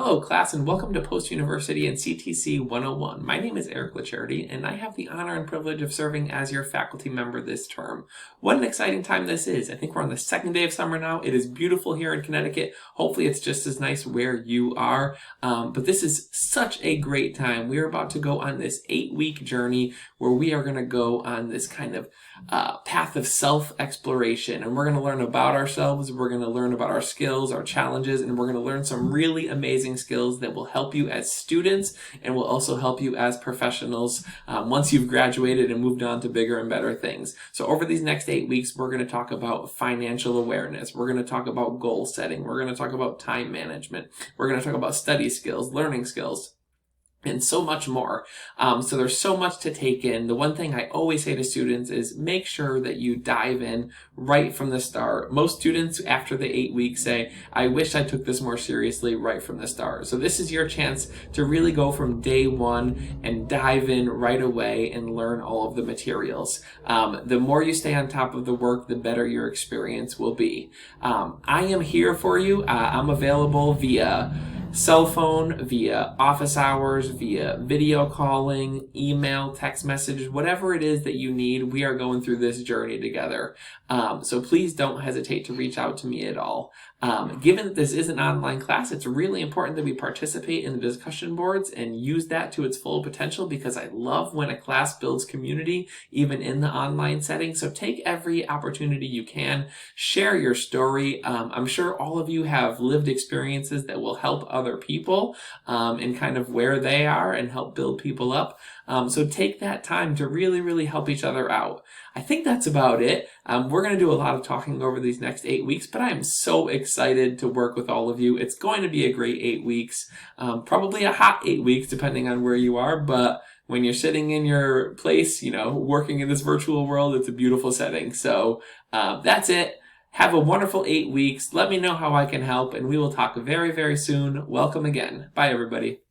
Hello class and welcome to Post University and CTC101. My name is Eric Lacharity and I have the honor and privilege of serving as your faculty member this term. What an exciting time this is. I think we're on the second day of summer now. It is beautiful here in Connecticut. Hopefully it's just as nice where you are. But this is such a great time. We are about to go on this 8-week journey where we are going to go on this kind of path of self-exploration, and we're going to learn about ourselves, we're going to learn about our skills, our challenges, and we're going to learn some really amazing skills that will help you as students and will also help you as professionals once you've graduated and moved on to bigger and better things. So over these next 8 weeks, we're going to talk about financial awareness, we're going to talk about goal setting, we're going to talk about time management, we're going to talk about study skills, learning skills, and so much more. So there's so much to take in. The one thing I always say to students is make sure that you dive in right from the start. Most students after the 8 weeks say, I wish I took this more seriously right from the start. So this is your chance to really go from day one and dive in right away and learn all of the materials. The more you stay on top of the work, the better your experience will be. I am here for you. I'm available via cell phone, via office hours, via video calling, email, text message, whatever it is that you need, we are going through this journey together. So please don't hesitate to reach out to me at all. Given that this is an online class, it's really important that we participate in the discussion boards and use that to its full potential, because I love when a class builds community, even in the online setting. So take every opportunity you can, share your story. I'm sure all of you have lived experiences that will help other people and kind of where they are and help build people up. So take that time to really help each other out. I think that's about it. We're going to do a lot of talking over these next 8 weeks, but I am so excited to work with all of you. It's going to be a great 8 weeks, probably a hot 8 weeks depending on where you are, but when you're sitting in your place, working in this virtual world, it's a beautiful setting. So that's it. Have a wonderful 8 weeks. Let me know how I can help, and we will talk very soon. Welcome again. Bye, everybody.